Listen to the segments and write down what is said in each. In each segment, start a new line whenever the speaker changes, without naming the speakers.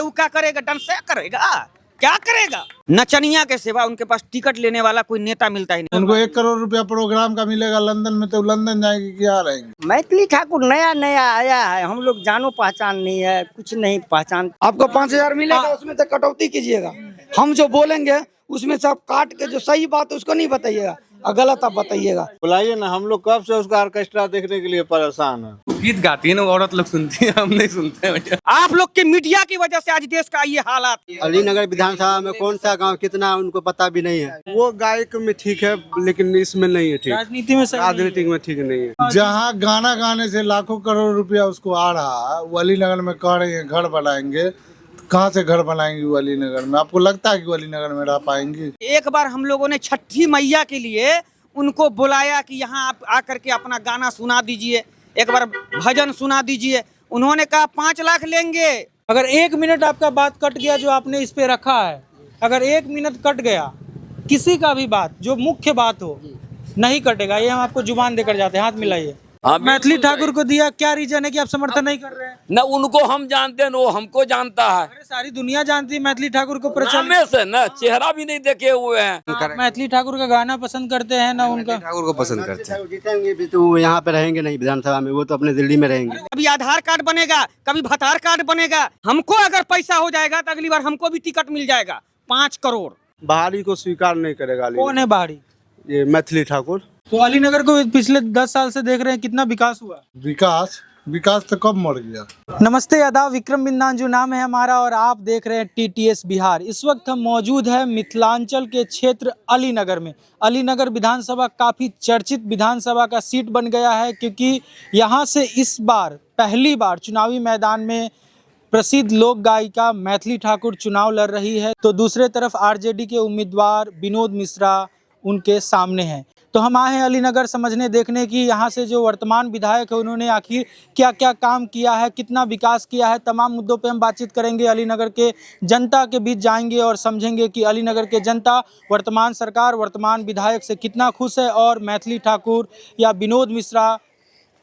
रहे वो क्या करेगा? डंसा करेगा, क्या करेगा? नचनिया के सिवा उनके पास टिकट लेने वाला कोई नेता मिलता ही नहीं।
उनको 1 करोड़ रुपया प्रोग्राम का मिलेगा लंदन में, तो लंदन जाएंगे क्या रहेंगे?
मैथिली ठाकुर नया नया आया है, हम लोग जानो पहचान नहीं है, कुछ नहीं पहचान।
आपको 5,000 मिलेगा, उसमें से कटौती कीजिएगा। हम जो बोलेंगे उसमें से आप काट के जो सही बात है उसको नहीं बताइएगा और गलत आप बताइएगा।
बुलाइए ना, हम लोग कब से उसका ऑर्केस्ट्रा देखने के लिए परेशान है।
गीत गाती है ना औरत लोग सुनती है, हम नहीं सुनते हैं भैया।
आप लोग के मीडिया की वजह से आज देश का ये हालात।
अलीनगर विधानसभा में कौन सा गांव कितना उनको पता भी नहीं है।
वो गायक में ठीक है लेकिन इसमें नहीं है ठीक,
राजनीति में
राजनीतिक में ठीक नहीं है।
जहाँ गाना गाने से लाखों करोड़ रुपया उसको आ रहा है, वो अलीनगर में कह रहे हैं घर बनाएंगे। कहाँ से घर बनाएंगे वो अलीनगर में? आपको लगता है कि वो अलीनगर में रह पाएंगी?
एक बार हम लोगों ने छठी मैया के लिए उनको बुलाया कि यहाँ आप आकर के अपना गाना सुना दीजिए, एक बार भजन सुना दीजिए। उन्होंने कहा 5 लाख लेंगे।
अगर 1 मिनट आपका बात कट गया जो आपने इस पे रखा है, अगर 1 मिनट कट गया किसी का भी बात जो मुख्य बात हो, नहीं कटेगा। ये हम आपको जुबान देकर जाते हैं। हाथ मिलाइए। मैथिली ठाकुर को दिया, क्या रीजन है कि आप समर्थन नहीं कर रहे हैं?
न उनको हम जानते हैं, वो हमको जानता है।
अरे सारी दुनिया जानती है मैथिली ठाकुर को,
नामे से न चेहरा भी नहीं देखे हुए हैं।
आप मैथिली ठाकुर का गाना पसंद करते हैं ना? उनका
ठाकुर को पसंद करते हैं। जीतेंगे भी तो वो यहाँ पे रहेंगे नहीं विधानसभा में, वो तो अपने दिल्ली में रहेंगे।
कभी आधार कार्ड बनेगा, कभी भतार कार्ड बनेगा। हमको अगर पैसा हो जाएगा तो अगली बार हमको भी टिकट मिल जाएगा 5 करोड़।
बाहरी को स्वीकार नहीं करेगा।
कौन है बाहरी?
ये मैथिली ठाकुर।
तो अलीनगर को पिछले 10 साल से देख रहे हैं, कितना विकास हुआ?
विकास तो कब मर गया।
नमस्ते, आदाब, विक्रम बिंदांजू नाम है हमारा और आप देख रहे हैं TTS बिहार। इस वक्त हम मौजूद हैं मिथिलांचल के क्षेत्र अलीनगर में। अलीनगर विधानसभा काफ़ी चर्चित विधानसभा का सीट बन गया है, क्योंकि यहाँ से इस बार पहली बार चुनावी मैदान में प्रसिद्ध लोक गायिका मैथिली ठाकुर चुनाव लड़ रही है, तो दूसरे तरफ RJD के उम्मीदवार विनोद मिश्रा उनके सामने हैं। तो हम आए हैं अलीनगर समझने देखने की यहाँ से जो वर्तमान विधायक है उन्होंने आखिर क्या क्या काम किया है, कितना विकास किया है। तमाम मुद्दों पे हम बातचीत करेंगे, अलीनगर के जनता के बीच जाएंगे और समझेंगे कि अलीनगर के जनता वर्तमान सरकार, वर्तमान विधायक से कितना खुश है और मैथिली ठाकुर या विनोद मिश्रा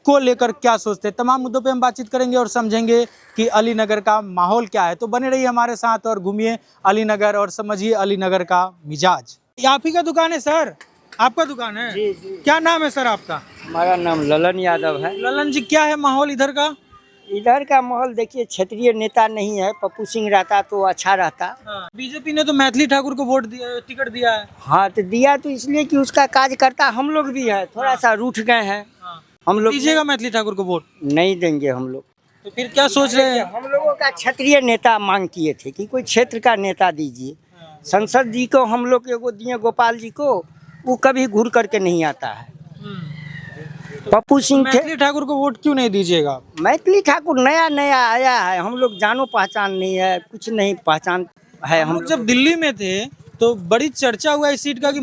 को लेकर क्या सोचते हैं। तमाम मुद्दों पे हम बातचीत करेंगे और समझेंगे कि अलीनगर का माहौल क्या है। तो बने रहिए हमारे साथ और घूमिए अलीनगर और समझिए अलीनगर का मिजाज। आप ही का दुकान है सर? आपका दुकान है?
जी जी।
क्या नाम है सर आपका?
हमारा नाम ललन यादव है।
ललन जी, क्या है माहौल इधर का?
इधर का माहौल देखिए, क्षेत्रीय नेता नहीं है। पप्पू सिंह रहता तो अच्छा रहता।
बीजेपी ने तो मैथिली ठाकुर को वोट दिया, टिकट दिया है।
हाँ तो दिया तो इसलिए कि उसका काज करता। हम लोग भी है थोड़ा सा रूठ गए हैं। हम लोग
दीजिएगा मैथिली ठाकुर को वोट?
नहीं देंगे हम लोग।
तो फिर क्या सोच रहे हैं?
हम लोगों का क्षेत्रीय नेता मांग किए थे कि कोई क्षेत्र का नेता दीजिए। संसद जी को हम लोग एगो दिए, गोपाल जी को, वो कभी घूर करके नहीं आता है। पप्पू सिंह थे।
मैथिली ठाकुर को वोट क्यों नहीं दीजिएगा?
मैथिली ठाकुर नया नया आया है, हम लोग जानो पहचान नहीं है, कुछ नहीं पहचान है। हम
जब दिल्ली में थे तो बड़ी चर्चा हुआ इस सीट का कि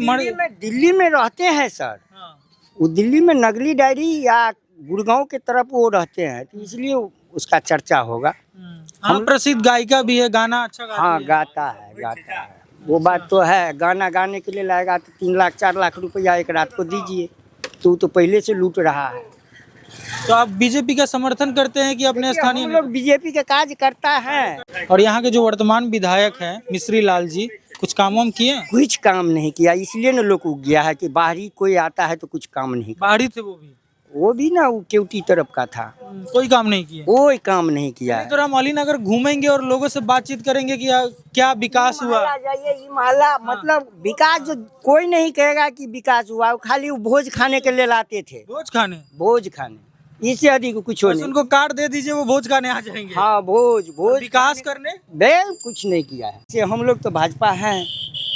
दिल्ली में रहते हैं सर। वो दिल्ली में नगली डायरी या गुड़गांव के तरफ वो रहते हैं, तो इसलिए उसका चर्चा होगा।
हम प्रसिद्ध गायिका भी है, गाना अच्छा गाती
हाँ
है।
गाता है। वो बात तो है। गाना गाने के लिए लाएगा तो 3 लाख 4 लाख रुपया एक रात को दीजिए, तो पहले से लूट रहा है।
तो आप बीजेपी का समर्थन करते हैं कि अपने स्थानीय?
हम लोग बीजेपी का काज करता है।
और यहाँ के जो वर्तमान विधायक हैं मिश्री लाल जी, कुछ काम वाम किए?
कुछ काम नहीं किया, इसलिए न लोग उग गया है कि बाहरी कोई आता है तो कुछ काम नहीं किया।
बाहरी थे वो भी
ना, वो केवटी तरफ का था।
कोई काम नहीं किया?
कोई काम नहीं किया है।
तो हम अलीनगर घूमेंगे और लोगों से बातचीत करेंगे कि क्या विकास हुआ।
ये मोहल्ला मतलब विकास जो कोई नहीं कहेगा कि विकास हुआ, खाली वो भोज खाने के लिए लाते थे। भोज खाने, इससे अधिक कुछ नहीं।
उनको कार्ड दे दीजिए, वो भोज खाने आ जाएंगे।
हाँ, भोज
विकास करने
कुछ नहीं किया है। हम लोग तो भाजपा हैं,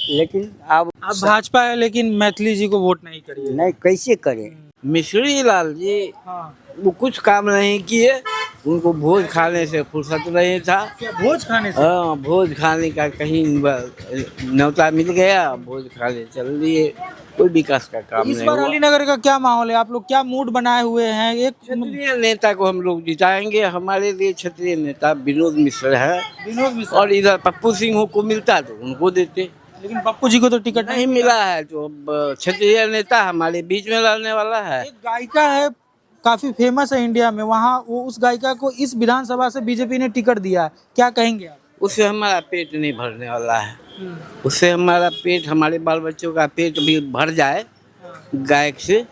लेकिन अब
भाजपा है लेकिन मैथिली जी को वोट नहीं करिए।
नहीं, कैसे करे?
मिश्री लाल जी वो कुछ काम नहीं किए, उनको भोज खाने से फुर्सत नहीं था।
भोज खाने से?
हाँ, भोज खाने का कहीं न्योता मिल गया, भोज खाने चल दिए, कोई विकास का काम नहीं।
इस बार अलीनगर का क्या माहौल है? आप लोग क्या मूड बनाए हुए हैं? एक
क्षेत्रीय नेता को हम लोग जिताएंगे। हमारे लिए क्षेत्रीय नेता विनोद मिश्र है। और इधर पप्पू सिंह को मिलता तो उनको देते,
लेकिन पप्पू जी को तो टिकट
नहीं मिला है। तो क्षेत्रीय नेता हमारे बीच में लड़ने वाला है।
एक गायिका है, काफी फेमस है इंडिया में, वहाँ वो उस गायिका को इस विधानसभा से बीजेपी ने टिकट दिया है, क्या कहेंगे आप?
उससे हमारा पेट नहीं भरने वाला है। उससे हमारा पेट, हमारे बाल बच्चों का पेट भी भर जाए गायक से,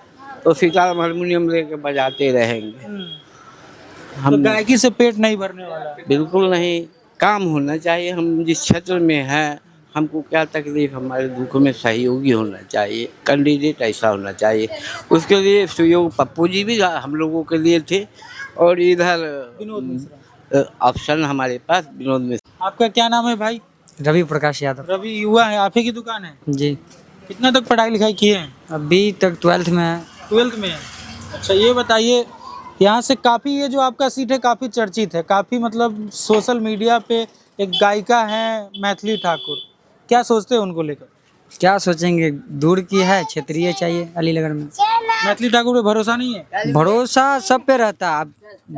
तो सीताराम हारमोनियम लेके बजाते रहेंगे।
तो
हम
गायकी से पेट नहीं भरने वाला है।
बिल्कुल नहीं, काम होना चाहिए। हम जिस क्षेत्र में हैं, हमको क्या तकलीफ, हमारे दुख में सहयोगी होना चाहिए, कैंडिडेट ऐसा होना चाहिए। उसके लिए सहयोग पप्पू जी भी हम लोगों के लिए थे, और इधर
विनोद मिश्रा।
ऑप्शन हमारे पास विनोद मिश्रा।
आपका क्या नाम है भाई?
रवि प्रकाश यादव
रवि युवा है, आप ही की दुकान है?
जी,
कितना तक पढ़ाई लिखाई किए हैं?
अभी तक 12th में है।
12th में है। अच्छा ये बताइए, यहाँ से काफ़ी, ये जो आपका सीट है काफ़ी चर्चित है, काफ़ी मतलब सोशल मीडिया पे एक गायिका है मैथिली ठाकुर, क्या सोचते हैं उनको लेकर?
क्या सोचेंगे, दूर की है, क्षेत्रीय चाहिए अलीनगर में।
मैथिली ठाकुर पे भरोसा नहीं है?
भरोसा सब पे रहता है, अब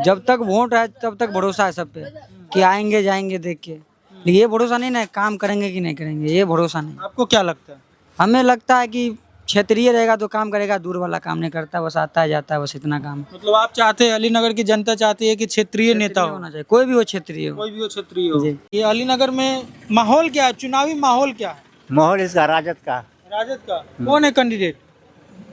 जब तक वोट है तब तक भरोसा है सब पे कि आएंगे जाएंगे देख के, लेकिन ये भरोसा नहीं ना, काम करेंगे कि नहीं करेंगे, ये भरोसा नहीं।
आपको क्या लगता है?
हमें लगता है कि क्षेत्रीय रहेगा तो काम करेगा, दूर वाला काम नहीं करता, बस आता है जाता है, बस इतना काम।
मतलब आप चाहते हैं, अलीनगर की जनता चाहती है कि क्षेत्रीय नेता हो?
होना चाहिए, कोई भी हो क्षेत्रीय हो।
कोई भी हो क्षेत्रीय हो।
जी।
ये अलीनगर में माहौल क्या है, चुनावी माहौल क्या है?
माहौल इसका राजद का,
राजद का कौन है कैंडिडेट?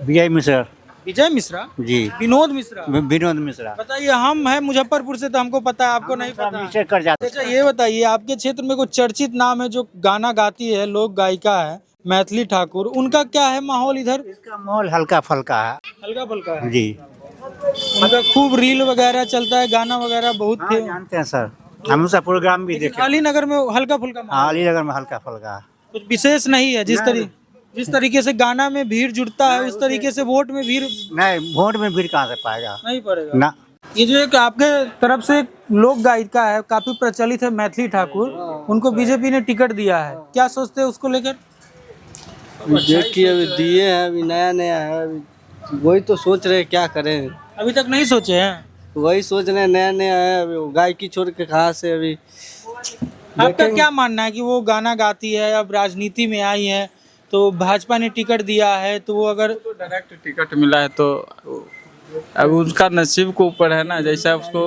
विजय मिश्रा
विजय मिश्रा?
जी,
विनोद मिश्रा?
विनोद मिश्रा
बताइए, हम हैं मुजफ्फरपुर से तो हमको पता है, आपको नहीं पता?
नीचे कर जाते।
अच्छा ये बताइए, आपके क्षेत्र में कोई चर्चित नाम है जो गाना गाती है, लोक गायिका है मैथिली ठाकुर, उनका क्या है माहौल इधर?
इसका माहौल हल्का फल्का है
हल्का फुल्का है।
जी।
उनका खूब रील वगैरह चलता है, गाना वगैरह बहुत
हाँ, जानते हैं सर, हम उसका प्रोग्राम भी देखे।
अलीनगर में हल्का फुल्का माहौल,
हाँ, अलीनगर में हल्का फल्का है।
कुछ विशेष नहीं है। जिस तरीके से गाना में भीड़ जुटता है, उस तरीके से वोट में भीड़
नहीं, वोट में भीड़ कहाँ से पाएगा?
नहीं पड़ेगा
ना।
ये जो एक आपके तरफ से लोक गायिका है, काफी प्रचलित है मैथिली ठाकुर, उनको बीजेपी ने टिकट दिया है, क्या सोचते हैं उसको लेकर?
देखिए अभी दिए हैं, अभी नया नया है, अभी वही तो सोच रहे हैं क्या करें।
अभी तक नहीं सोचे हैं?
वही सोच रहे हैं, नया नया है, अभी वो गायकी छोड़ के कहाँ से अभी।
आपका क्या मानना है कि वो गाना गाती है, अब राजनीति में आई है, तो भाजपा ने टिकट दिया है, तो वो अगर
डायरेक्ट टिकट मिला है तो अब उसका नसीब के ऊपर है ना, जैसा उसको।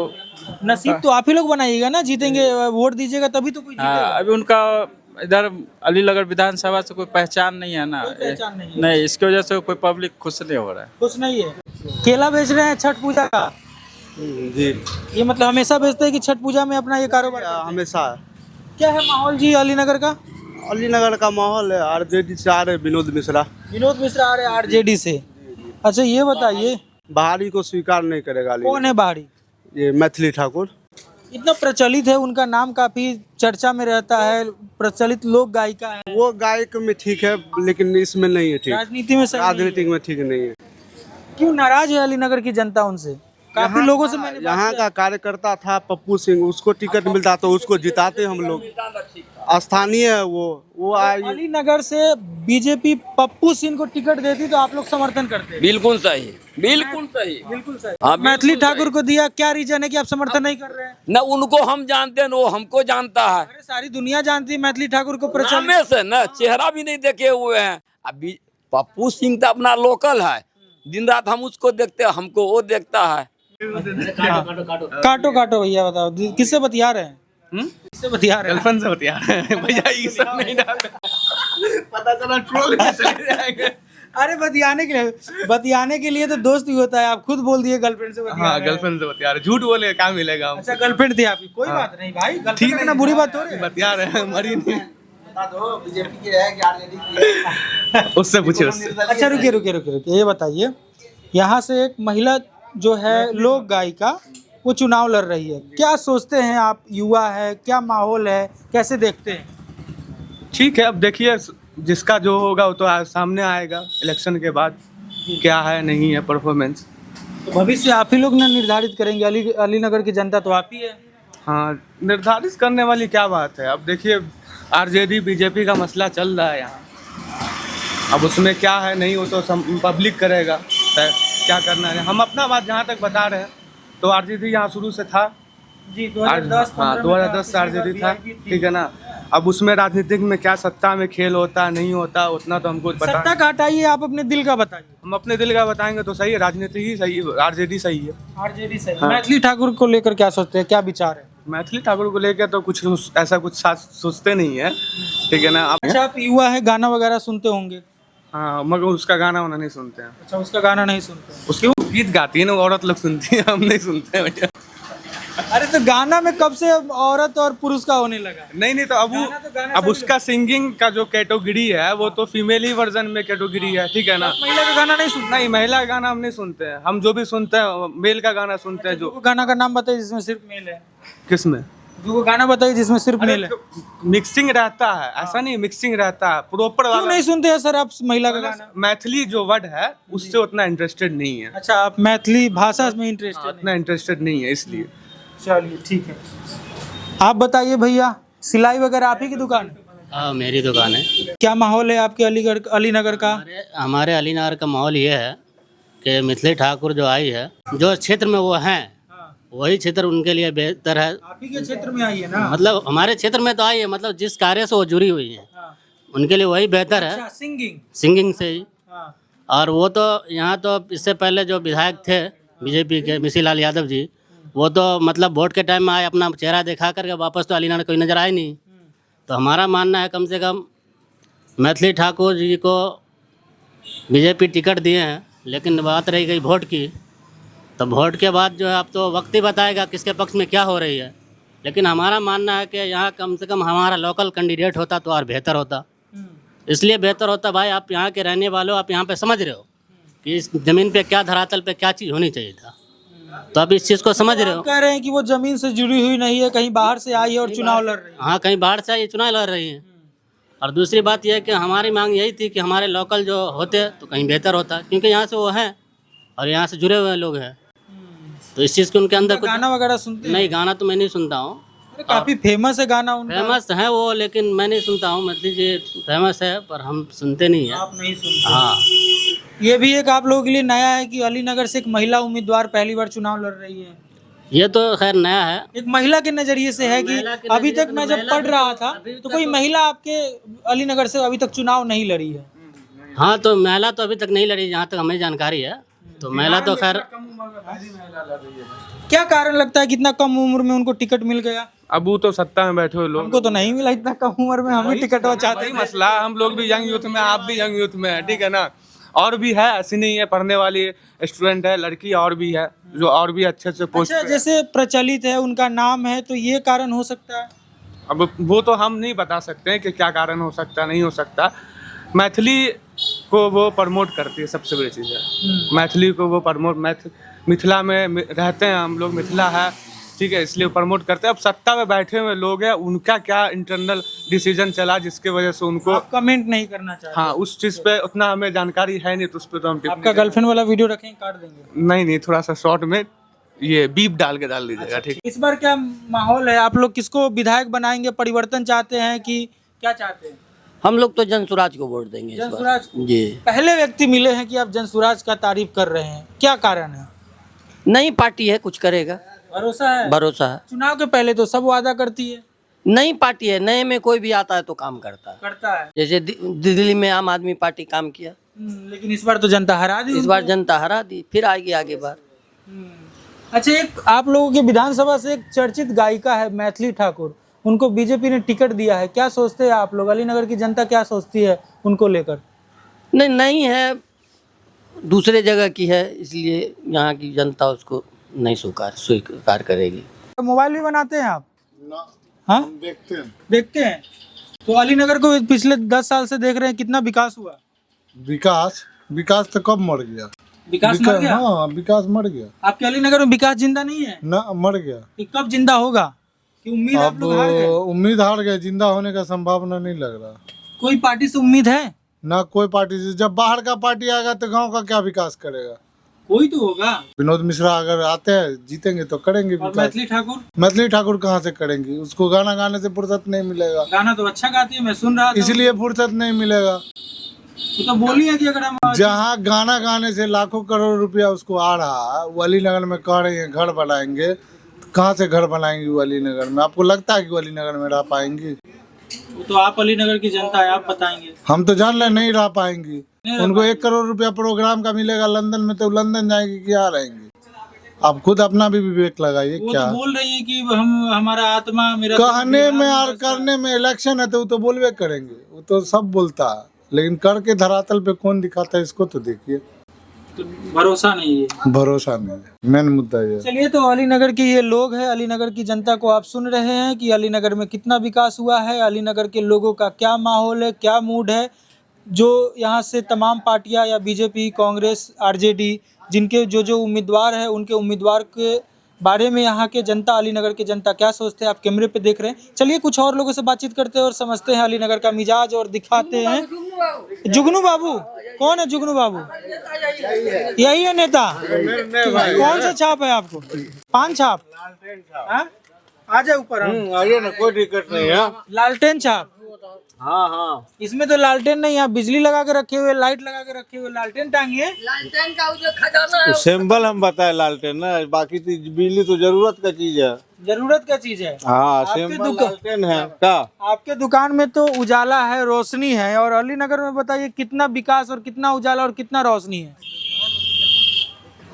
नसीब तो आप ही लोग बनाइएगा ना, जीतेंगे, वोट दीजिएगा तभी तो कोई जीतेगा।
अभी उनका इधर अलीनगर विधानसभा से कोई पहचान नहीं है ना,
पहचान नहीं है।
नहीं, इसकी वजह से कोई पब्लिक खुश नहीं हो रहा है।
कुछ नहीं है। केला बेच रहे हैं छठ पूजा का?
जी,
ये मतलब हमेशा बेचते हैं कि छठ पूजा में अपना ये कारोबार करते हैं?
हमेशा।
क्या है माहौल जी अलीनगर का?
अलीनगर का माहौल है, आरजेडी से आ रहे विनोद मिश्रा।
विनोद मिश्रा आ रहे हैं आरजेडी से। अच्छा ये बताइए,
बाहरी को स्वीकार नहीं करेगा
कौन है बाहरी?
ये मैथिली ठाकुर।
इतना प्रचलित है, उनका नाम काफी चर्चा में रहता है, प्रचलित लोक गायिका है,
वो गायक में ठीक है, लेकिन इसमें नहीं है ठीक।
राजनीति में सही नहीं है।
राजनीतिक में ठीक नहीं है।
क्यों नाराज है अलीनगर की जनता उनसे? काफी लोगों से मैंने बात
यहाँ
किया।
का कार्यकर्ता था पप्पू सिंह, उसको टिकट मिलता तो उसको जिताते हम लोग। स्थानीय है वो आई।
अलीनगर से बीजेपी पप्पू सिंह को टिकट देती तो आप लोग समर्थन करते?
बिल्कुल सही, बिल्कुल सही।
बिल्कुल सही।
हाँ, बिल्कुल
मैथिली
सही।
ठाकुर को दिया, क्या रीजन है कि आप समर्थन नहीं कर रहे हैं?
न उनको हम जानते हैं, न वो हमको जानता है।
अरे सारी दुनिया जानती है मैथिली ठाकुर को, प्रचलित।
नामे से न चेहरा भी नहीं देखे हुए हैं। अभी पप्पू सिंह तो अपना लोकल है, दिन रात हम उसको देखते हैं, हमको वो देखता है।
काटो काटो भैया, बताओ किससे बतिया रहे हैं? किससे बतिया रहे हैं?
गर्लफ्रेंड से बतिया रहे हैं भैया, ये सब नहीं डालते, पता चला ट्रोल में चले जाएंगे।
अरे बतियाने के लिए तो दोस्त ही होता है, आप खुद बोल दिए गर्लफ्रेंड से बतिया
हाँ,
रहे हैं।
गर्लफ्रेंड से बतिया रहे, झूठ बोले क्या मिलेगा हमको।
अच्छा गर्लफ्रेंड थी आपकी, कोई बात नहीं भाई, गर्लफ्रेंड है ना, बुरी बात हो रही है।
बतिया रहे हैं, मरी नहीं।
बीजेपी की है कि आरजेडी?
उससे पूछे, उससे।
अच्छा रुकिए, ये बताइए, यहाँ से एक महिला जो है लोक गायिका, वो चुनाव लड़ रही है, क्या सोचते हैं आप? युवा है, क्या माहौल है, कैसे देखते हैं?
ठीक है, अब देखिए जिसका जो होगा वो तो सामने आएगा इलेक्शन के बाद, क्या है नहीं है परफॉर्मेंस।
तो भविष्य आप ही लोग ने निर्धारित करेंगे, अलीनगर की जनता तो आप ही है।
हाँ, निर्धारित करने वाली क्या बात है। अब देखिए आरजेडी बीजेपी का मसला चल रहा है यहाँ, अब उसमें क्या है नहीं वो तो पब्लिक करेगा क्या करना है। हम अपना बात जहाँ तक बता रहे हैं तो आरजेडी यहाँ शुरू से था
जी, 2010
हाँ 2010 से आरजेडी था, ठीक है ना। अब उसमें राजनीतिक में क्या सत्ता में खेल होता है नहीं होता उतना तो हमको पता।
सत्ता का हटाइए, आप अपने दिल का बताइए।
हम अपने दिल का बताएंगे तो सही है, राजनीति ही सही है, आरजेडी सही है।
आरजेडी सही। मैथिली ठाकुर को लेकर क्या सोचते हैं, क्या विचार है?
मैथिली ठाकुर को लेकर तो कुछ ऐसा कुछ सोचते नहीं है, ठीक है ना।
अच्छा, आप युवा है, गाना वगैरह सुनते होंगे?
हाँ, मगर उसका गाना वाना नहीं सुनते हैं।
अच्छा, उसका गाना नहीं सुनते हैं।
उसके वो गीत गाती है ना, औरत लोग सुनती है, हम नहीं सुनते हैं भैया।
अरे तो गाना में कब से औरत और पुरुष का होने लगा?
नहीं तो अब उसका सिंगिंग का जो कैटेगरी है वो तो फीमेल ही वर्जन में कैटेगरी है, ठीक है ना।
महिला का गाना नहीं सुनते?
नहीं, महिला का गाना हम नहीं सुनते हैं। हम जो भी सुनते हैं मेल का गाना सुनते हैं। जो
गाना का नाम बताइए जिसमें सिर्फ मेल है।
किसमें?
जो गाना बताइए जिसमें सिर्फ मेल है।
मिक्सिंग रहता है, ऐसा नहीं, मिक्सिंग रहता है प्रॉपर
क्यों नहीं सुनते हैं सर आप महिला का गाना?
मैथिली जो वर्ड है उससे उतना इंटरेस्टेड नहीं है।
अच्छा, आप मैथिली भाषा में इंटरेस्टेड?
उतना इंटरेस्टेड नहीं है, इसलिए।
चलिए ठीक है। आप बताइए भैया, सिलाई वगैरह आप ही की दुकान है?
हाँ, मेरी दुकान है।
क्या माहौल है आपके अलीनगर का?
हमारे अलीनगर का माहौल ये है कि मिथिला ठाकुर जो आई है, जो क्षेत्र में वो हैं, वही क्षेत्र उनके लिए बेहतर है।
आप ही के क्षेत्र में आई है ना?
मतलब हमारे क्षेत्र में तो आई है, मतलब जिस कार्य से वो जुड़ी हुई है उनके लिए वही बेहतर है।
अच्छा,
सिंगिंग से ही। और वो तो यहाँ तो इससे पहले जो विधायक थे बीजेपी के मिसी लाल यादव जी, वो तो मतलब वोट के टाइम में आए, अपना चेहरा दिखा करके वापस तो अलीनगर कोई नज़र आए नहीं। तो हमारा मानना है कम से कम मिथिला ठाकुर जी को बीजेपी टिकट दिए हैं, लेकिन बात रही गई वोट की, तो वोट के बाद जो है अब तो वक्त ही बताएगा किसके पक्ष में क्या हो रही है। लेकिन हमारा मानना है कि यहाँ कम से कम हमारा लोकल कैंडिडेट होता तो और बेहतर होता। इसलिए बेहतर होता भाई, आप यहाँ के रहने वालों, आप यहाँ पे समझ रहे हो कि इस ज़मीन पे क्या, धरातल पे क्या चीज़ होनी चाहिए था, तो आप इस चीज़ को समझ रहे हो।
कह रहे हैं कि वो जमीन से जुड़ी हुई नहीं है, कहीं बाहर से आई है और चुनाव लड़ रही है।
हाँ, कहीं बाहर से आई, चुनाव लड़ रही है। और दूसरी बात यह है कि हमारी मांग यही थी कि हमारे लोकल जो होते तो कहीं बेहतर होता, क्योंकि यहाँ से वो हैं और यहाँ से जुड़े हुए लोग हैं। तो इस चीज़ के उनके अंदर कुछ
गाना वगैरह सुनते?
नहीं, गाना तो मैं नहीं सुनता हूँ।
काफी फेमस है गाना उनका।
फेमस है वो, लेकिन मैं नहीं सुनता हूँ। मैथिली जी फेमस है पर हम सुनते नहीं है।
आप नहीं सुनते?
हाँ।
ये भी एक आप लोगों के लिए नया है कि अलीनगर से एक महिला उम्मीदवार पहली बार चुनाव लड़ रही है।
ये तो खैर नया है।
एक महिला के नजरिए से है कि अभी तक मैं जब पढ़ रहा था तो कोई महिला आपके अलीनगर से अभी तक चुनाव नहीं लड़ी है।
हाँ, तो महिला तो अभी तक नहीं लड़ी जहाँ तक हमें जानकारी है। तो महिला तो खैर,
क्या कारण लगता है कि इतना कम उम्र में उनको टिकट मिल गया?
अब वो तो सत्ता में बैठे हुए लोग,
हमको तो नहीं मिला इतना कम उम्र में, हम ही टिकट चाहते
वही मसला। हम लोग भी यंग यूथ में, आप भी यंग यूथ में है, ठीक है ना। और भी है, ऐसी नहीं है, पढ़ने वाली स्टूडेंट है, लड़की और भी है जो और भी अच्छे से पोस्ट।
अच्छा, जैसे प्रचलित है, उनका नाम है, तो ये कारण हो सकता है?
अब वो तो हम नहीं बता सकते हैं कि क्या कारण हो सकता, नहीं हो सकता। मैथिली को वो प्रमोट करती है, सबसे बड़ी चीज़ है। मैथिली को वो प्रमोट, मिथिला में रहते हैं हम लोग, मिथिला है, ठीक है, इसलिए प्रमोट करते हैं। अब सत्ता में बैठे हुए लोग हैं, उनका क्या इंटरनल डिसीजन चला जिसके वजह से उनको
कमेंट नहीं करना चाहते।
हाँ, उस चीज़ पे उतना हमें जानकारी है नहीं, तो उस पर तो हम
आपका गर्लफ्रेंड वाला वीडियो रखें, काट देंगे?
नहीं, थोड़ा सा शॉर्ट में ये बीप डाल दीजिएगा, ठीक।
इस बार क्या माहौल है? आप लोग किसको विधायक बनाएंगे? परिवर्तन चाहते हैं कि क्या चाहते हैं?
हम लोग तो जनसुराज को वोट देंगे।
जनसुराज को?
जी।
पहले व्यक्ति मिले हैं कि आप जनसुराज का तारीफ कर रहे हैं, क्या कारण है?
नई पार्टी है, कुछ करेगा,
भरोसा है?
भरोसा है।
चुनाव के पहले तो सब वादा करती है।
नई पार्टी है, नए में कोई भी आता है तो काम करता है। जैसे दिल्ली में आम आदमी पार्टी काम किया,
लेकिन इस बार तो जनता हरा दी।
इस बार जनता हरा दी, फिर आएगी आगे बार।
अच्छा, एक आप लोगों के विधानसभा से एक चर्चित गायिका है मैथिली ठाकुर, उनको बीजेपी ने टिकट दिया है, क्या सोचते हैं आप लोग? अलीनगर की जनता क्या सोचती है उनको लेकर?
नहीं है, दूसरे जगह की है, इसलिए यहाँ की जनता उसको नहीं स्वीकार करेगी।
मोबाइल भी बनाते हैं आप?
हाँ, देखते हैं।
तो अलीनगर को पिछले 10 साल से देख रहे हैं, कितना विकास हुआ?
विकास तो कब मर गया?
विकास मर गया?
हाँ, विकास मर गया।
आपके अलीनगर में विकास जिंदा नहीं है
ना, मर गया।
कि कब जिंदा होगा? कि उम्मीद आप लोग हार गए?
उम्मीद हार गए, जिंदा होने का संभावना नहीं लग रहा।
कोई पार्टी से उम्मीद है?
ना कोई पार्टी से। जब बाहर का पार्टी आएगा तो गांव का क्या विकास करेगा?
कोई तो होगा।
विनोद मिश्रा अगर आते हैं, जीतेंगे तो करेंगे विकास। मैथिली ठाकुर कहाँ से करेंगी? उसको गाना गाने से फुर्सत नहीं मिलेगा।
गाना तो अच्छा गाती है, मैं सुन रहा था।
इसलिए फुर्सत नहीं मिलेगा।
तो बोली है कि अगर हम
जहाँ गाना गाने से लाखों करोड़ रुपया उसको आ रहा, वो अलीनगर में कह रही है घर बनाएंगे, तो कहाँ से घर बनाएंगी वो अलीनगर में? आपको लगता है कि वो अलीनगर में रह पाएंगी?
तो आप अलीनगर की जनता है, आप बताएंगे।
हम तो जान रहे नहीं रह पाएंगी। उनको 1 करोड़ रुपया प्रोग्राम का मिलेगा लंदन में, तो लंदन जाएंगी कि यहाँ रहेंगी? आप खुद अपना भी विवेक लगाइए।
वो
क्या
तो बोल रही है कि हमारा आत्मा मेरा
कहने में और करने में इलेक्शन है तो वो तो बोलवे करेंगे, वो तो सब बोलता है, लेकिन करके धरातल पे कौन दिखाता है इसको तो देखिए।
तो भरोसा नहीं है,
भरोसा नहीं है, मेन मुद्दा ये।
चलिए, तो अलीनगर के ये लोग हैं, अलीनगर की जनता को आप सुन रहे हैं कि अलीनगर में कितना विकास हुआ है, अलीनगर के लोगों का क्या माहौल है, क्या मूड है। जो यहाँ से तमाम पार्टियां या बीजेपी, कांग्रेस, आरजेडी, जिनके जो उम्मीदवार है, उनके उम्मीदवार के बारे में यहाँ के जनता, अलीनगर के जनता क्या सोचते हैं, आप कैमरे पे देख रहे हैं। चलिए कुछ और लोगों से बातचीत करते हैं और समझते हैं अलीनगर का मिजाज और दिखाते हैं। जुगनू बाबू, कौन है जुगनू बाबू? यही है नेता? कौन सा छाप है आपको? 5 छाप? आ जाए ऊपर,
आइए ना, कोई दिक्कत नहीं है।
लालटेन छाप?
हाँ,
इसमें तो लालटेन नहीं, आप बिजली लगा के रखे हुए, लाइट लगा के रखे हुए, लालटेन टांगिए।
लालटेन का जो खजाना है
सिंबल हम बताए लालटेन ना, बाकी तो बिजली तो जरूरत का चीज है।
जरूरत का चीज है।
हाँ,
आपके
सिंबल लालटेन है क्या?
आपके दुकान में तो उजाला है, रोशनी है, और अलीनगर में बताइए कितना विकास और कितना उजाला और कितना रोशनी है?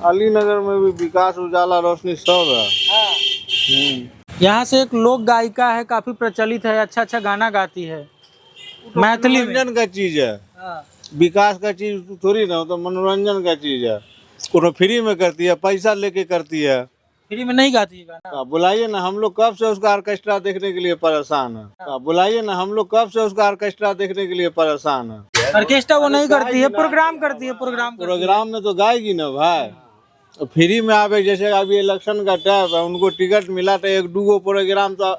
अलीनगर में भी विकास, उजाला, रोशनी सब है।
यहाँ से एक लोक गायिका है, काफी प्रचलित है, अच्छा गाना गाती है, मैथिली में।
मनोरंजन का चीज है, विकास का चीज थोड़ी ना, तो मनोरंजन का चीज है। वो फ्री में करती है, पैसा लेके करती है,
फ्री में नहीं गाती है गाना।
बुलाइए ना, हम लोग कब से उसका ऑर्केस्ट्रा देखने के लिए परेशान है। बुलाइए ना, हम लोग कब से उसका ऑर्केस्ट्रा देखने के लिए परेशान है।
ऑर्केस्ट्रा वो नहीं करती है, प्रोग्राम करती है।
प्रोग्राम में तो गाएगी ना भाई, तो फ्री में आवे। जैसे अभी इलेक्शन का टाइम है, उनको टिकट मिला तो 1-2 प्रोग्राम तो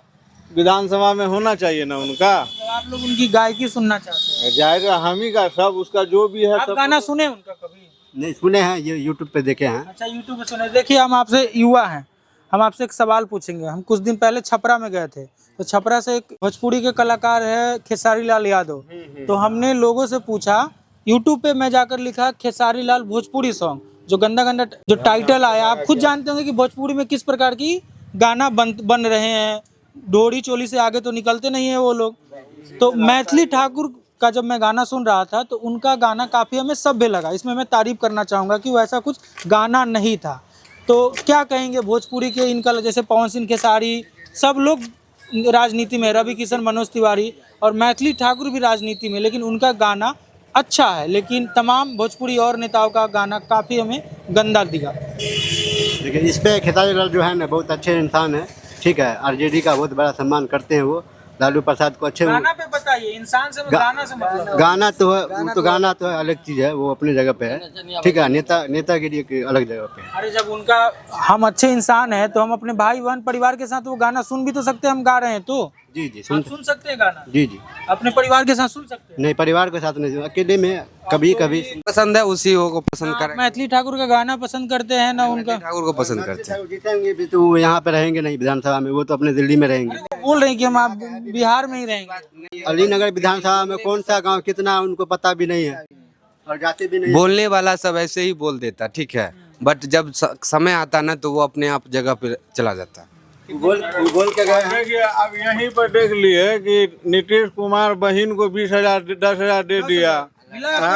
विधानसभा में होना चाहिए ना उनका।
आप लोग उनकी गायकी सुनना चाहते हैं?
जाहिर हम ही का सब, उसका जो भी है
आप
सब।
गाना सुने उनका कभी?
नहीं सुने हैं, ये यूट्यूब पे देखे हैं।
अच्छा, यूट्यूब पे सुने। देखिए, हम आपसे युवा हैं, हम आपसे एक सवाल पूछेंगे। हम कुछ दिन पहले छपरा में गए थे, तो छपरा से एक भोजपुरी के कलाकार है खेसारी लाल यादव। तो हमने लोगों से पूछा, यूट्यूब पे मैं जाकर लिखा खेसारी लाल भोजपुरी सॉन्ग, जो गंदा जो टाइटल आया। आप खुद जानते होंगे कि भोजपुरी में किस प्रकार की गाना बन रहे हैं, डोरी चोली से आगे तो निकलते नहीं है वो लोग। तो मैथिली ठाकुर का जब मैं गाना सुन रहा था, तो उनका गाना काफ़ी हमें सभ्य लगा। इसमें मैं तारीफ करना चाहूँगा कि वो ऐसा कुछ गाना नहीं था। तो क्या कहेंगे भोजपुरी के इनका, जैसे पवन सिंह, खेसारी, सब लोग राजनीति में, रवि किशन, मनोज तिवारी, और मैथिली ठाकुर भी राजनीति में, लेकिन उनका गाना अच्छा है। लेकिन तमाम भोजपुरी और नेताओं का गाना काफ़ी हमें गंदा दिखा।
देखिए, इस पे खेसारी लाल जो है ना, बहुत अच्छे इंसान है, ठीक है। आरजेडी का बहुत बड़ा सम्मान करते हैं वो, लालू प्रसाद को अच्छे।
गाना पे बताइए, इंसान से गाना से मतलब?
गाना तो है, वो तो गाना तो है, अलग चीज है, वो अपनी जगह पे है, ठीक है। नेता के लिए अलग जगह पे है।
अरे जब उनका, हम अच्छे इंसान हैं तो हम अपने भाई बहन परिवार के साथ वो गाना सुन भी तो सकते हैं। हम गा रहे हैं तो
जी
सुन सकते हैं गाना।
जी,
अपने परिवार के साथ सुन सकते हैं?
नहीं, परिवार के साथ नहीं, अकेले में कभी
पसंद है, उसी को पसंद करें।
मैथिली ठाकुर का गाना पसंद करते हैं ना? उनका
ठाकुर को पसंद करते हैं।
जीतेंगे भी तो वो यहाँ पे रहेंगे नहीं विधानसभा में, वो तो अपने दिल्ली में रहेंगे।
बोल रहे हैं कि हम आप बिहार में ही रहेंगे।
अलीनगर विधानसभा में कौन सा गांव कितना, उनको पता भी नहीं है और जाते भी नहीं।
बोलने वाला सब ऐसे ही बोल देता, ठीक है, बट जब समय आता ना तो वो अपने आप जगह पे चला जाता।
बोल के गए हैं।
अब यहीं पर देख लिए कि नीतीश कुमार बहन को 20,000 10,000 दे दिया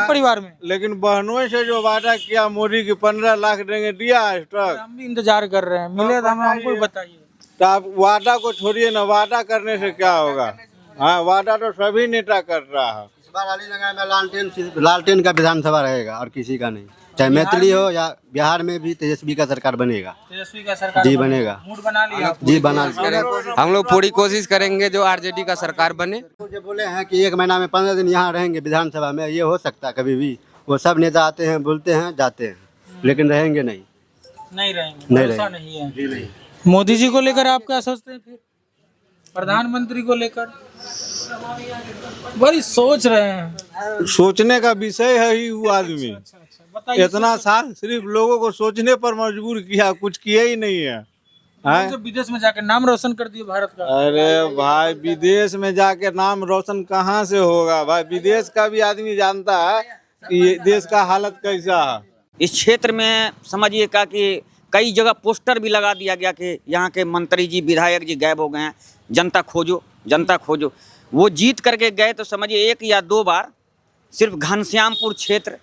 परिवार में,
लेकिन बहनों से जो वादा किया मोदी की 15 लाख देंगे, दिया आज तक?
हम भी इंतजार कर रहे हैं, मिले तो हमको बताइए।
तो आप वादा को छोड़िए ना, वादा करने से क्या होगा? हाँ, वादा तो सभी नेता कर रहा है।
इस बार अलीनगर में लालटेन का विधानसभा रहेगा और किसी का नहीं, चाहे मैथिली हो या बिहार में भी तेजस्वी का सरकार बनेगा।
तेजस्वी का सरकार
जी बनेगा।
मूड बना लिया?
जी बना लिया।
हम लोग पूरी कोशिश करेंगे जो आरजेडी का सरकार बने।
जो बोले हैं कि 1 महीना में 15 दिन यहाँ रहेंगे विधानसभा में, ये हो सकता है कभी भी? वो सब नेता आते हैं, बोलते हैं, जाते हैं, लेकिन रहेंगे नहीं।
नहीं रहेंगे। मोदी जी को लेकर आप क्या सोचते हैं? फिर प्रधानमंत्री को लेकर बड़ी सोच रहे हैं।
सोचने का विषय है ही वो आदमी। इतना साल सिर्फ लोगों को सोचने पर मजबूर किया, कुछ किया ही नहीं है।
जो विदेश में जाकर नाम रोशन कर दिए भारत का।
अरे भाई, विदेश में जाके नाम रोशन कहाँ से होगा भाई? विदेश का भी आदमी जानता है कि ये देश का हालत कैसा है।
इस क्षेत्र में समझिएगा कि कई जगह पोस्टर भी लगा दिया गया कि यहाँ के मंत्री जी, विधायक जी गायब हो गए हैं, जनता खोजो, जनता खोजो। वो जीत करके गए तो समझिए 1 या 2 बार, सिर्फ घनश्यामपुर क्षेत्र